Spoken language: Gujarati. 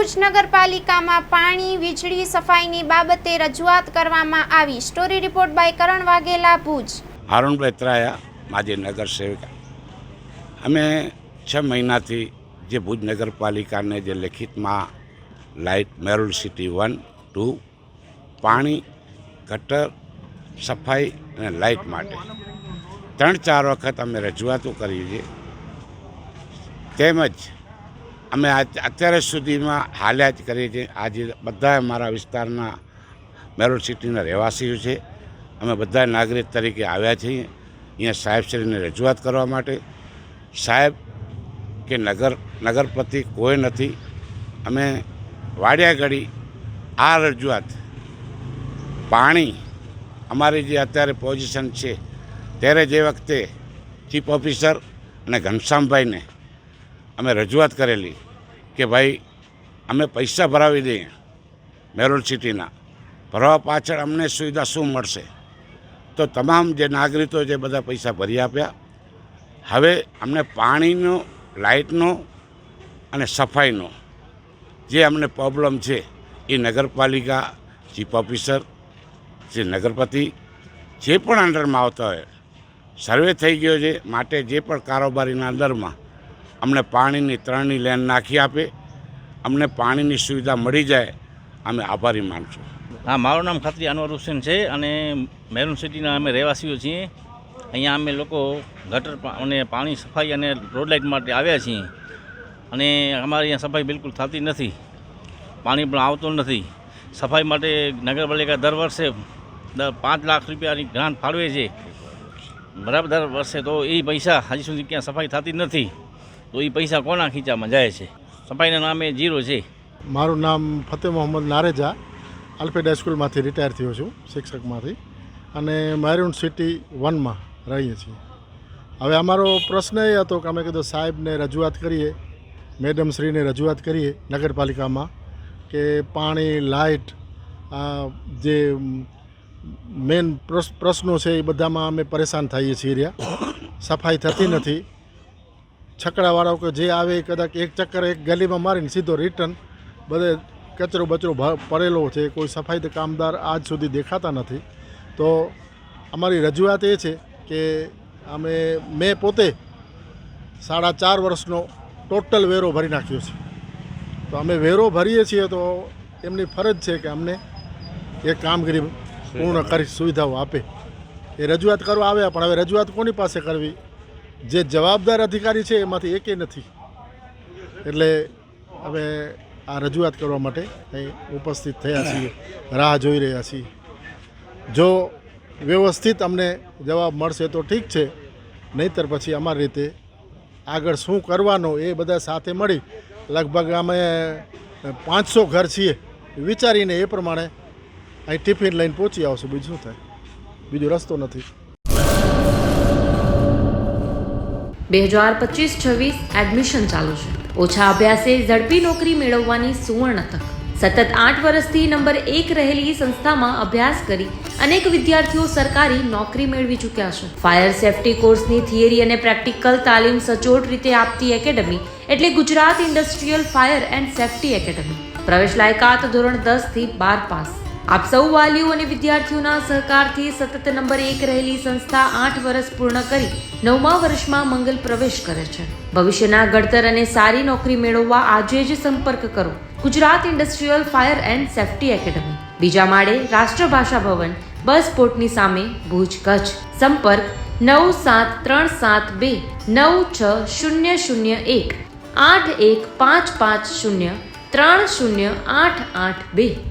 ભુજ નગરપાલિકામાં પાણી વીજળી સફાઈની બાબતે રજૂઆત કરવામાં આવી। સ્ટોરી રિપોર્ટ બાય કરણ વાઘેલા, ભુજ। હારૂનભાઈ ત્રાયા, માજી નગર સેવિકા। અમે 6 મહિનાથી જે ભુજ નગરપાલિકાને જે લેખિતમાં લાઇટ મેરુલ સિટી 1, 2 પાણી, ગટર, સફાઈ અને લાઇટ માટે 3-4 વખત અમે રજૂઆતો કરી છે। તેમજ અમે અત્યારે સુધીમાં હાલ્યા જ કરીએ છીએ। આજે બધા અમારા વિસ્તારના મેરુલ સિટીના રહેવાસીઓ છે। અમે બધા નાગરિક તરીકે આવ્યા છીએ અહીંયા સાહેબશ્રીને રજૂઆત કરવા માટે। સાહેબ કે નગરપતિ કોઈ નથી। અમે વાડિયા ઘડી આ રજૂઆત પાણી અમારી જે અત્યારે પોઝિશન છે ત્યારે જે વખતે ચીફ ઓફિસર અને ઘનશ્યામભાઈને અમે રજૂઆત કરેલી કે ભાઈ અમે પૈસા ભરાવી દઈએ મેરુલ સિટીના, ભરવા પાછળ અમને સુવિધા શું મળશે? તો તમામ જે નાગરિકો જે બધા પૈસા ભરી આપ્યા। હવે અમને પાણીનો, લાઇટનો અને સફાઈનો જે અમને પ્રોબ્લેમ છે એ નગરપાલિકા, ચીફ ઓફિસર, જે નગરપતિ જે પણ અંડરમાં આવતા હોય સર્વે થઈ ગયો છે। માટે જે પણ કારોબારીના અંદરમાં અમને પાણીની 3ની લેન નાખી આપે, અમને પાણીની સુવિધા મળી જાય, અમે આભારી માનશું। હા, મારું નામ ખાતરી અનવર હુસેન છે અને મેરુલ સિટીના અમે રહેવાસીઓ છીએ। અહીંયા અમે લોકો ગટર અને પાણી, સફાઈ અને રોડ લાઇટ માટે આવ્યા છીએ અને અમારી અહીંયા સફાઈ બિલકુલ થતી નથી, પાણી પણ આવતું નથી। સફાઈ માટે નગરપાલિકા દર વર્ષે 5 લાખ રૂપિયાની ગ્રાન્ટ ફાળવે છે બરાબર દર વર્ષે, તો એ પૈસા હજી સુધી ક્યાં સફાઈ થતી નથી। તો એ પૈસા કોના ખીચામાં જાય છે? સફાઈના નામે 0 છે। મારું નામ ફતેહ મોહમ્મદ નારેજા, અલ્ફેડ હાઈસ્કૂલમાંથી રિટાયર થયો છું, શિક્ષકમાંથી, અને મેરુલ સિટી 1માં રહીએ છીએ। હવે અમારો પ્રશ્ન એ હતો કે અમે કીધું સાહેબને રજૂઆત કરીએ, મેડમશ્રીને રજૂઆત કરીએ નગરપાલિકામાં કે પાણી, લાઇટ, જે મેન પ્રશ્નો છે એ બધામાં અમે પરેશાન થઈએ છીએ રહ્યા। સફાઈ થતી નથી। છકડાવાળાઓ કે જે આવે એ કદાચ એક ચક્કર એક ગલીમાં મારીને સીધો રિટર્ન, બધે કચરો બચરો પડેલો છે, કોઈ સફાઈ કામદાર આજ સુધી દેખાતા નથી। તો અમારી રજૂઆત એ છે કે મેં પોતે 4.5 વર્ષનો ટોટલ વેરો ભરી નાખ્યો છે। તો અમે વેરો ભરીએ છીએ તો એમની ફરજ છે કે અમને એ કામગીરી પૂર્ણ કરી સુવિધાઓ આપે। એ રજૂઆત કરવા આવ્યા, પણ હવે રજૂઆત કોની પાસે કરવી? જે જવાબદાર અધિકારી છે એમાંથી એકે નથી। એટલે હવે આ રજૂઆત કરવા માટે અહીં ઉપસ્થિત થયા છીએ, રાહ જોઈ રહ્યા છીએ। જો વ્યવસ્થિત અમને જવાબ મળશે તો ઠીક છે, નહીંતર પછી અમારી રીતે આગળ શું કરવાનો એ બધા સાથે મળી, લગભગ અમે 500 ઘર છીએ, વિચારીને એ પ્રમાણે અહીં ટિફિન લઈને પહોંચી આવશું। બીજું શું થાય? બીજો રસ્તો નથી। 2025-26 એડમિશન ચાલુ છે। ઓછા અભ્યાસે ઝડપી નોકરી મેળવવાની સુવર્ણ તક। સતત 8 વર્ષથી નંબર 1 રહેલી સંસ્થામાં અભ્યાસ કરી અનેક વિદ્યાર્થીઓ સરકારી નોકરી મેળવી ચૂક્યા છે। ફાયર સેફટી કોર્સની થિયરી અને પ્રેક્ટિકલ તાલીમ સચોટ રીતે આપતી એકેડમી એટલે Gujarat industrial fire and safety academy. પ્રવેશ લાયકાત ધોરણ 10 થી 12 પાસ। આપ સૌ વાલીઓ અને વિદ્યાર્થીઓના સહકારથી સતત નંબર 1 રહેલી સંસ્થા 8 વર્ષ પૂર્ણ કરી 9મા વર્ષમાં મંગલ પ્રવેશ કરે છે। ભવિષ્યના ઘડતર અને સારી નોકરી મેળવવા આજે જ સંપર્ક કરો Gujarat industrial fire and safety academy, બીજા માળે રાષ્ટ્રભાષા ભવન, બસ પોર્ટની સામે, ભુજ, કચ્છ। સંપર્ક 9737296001 8155030882।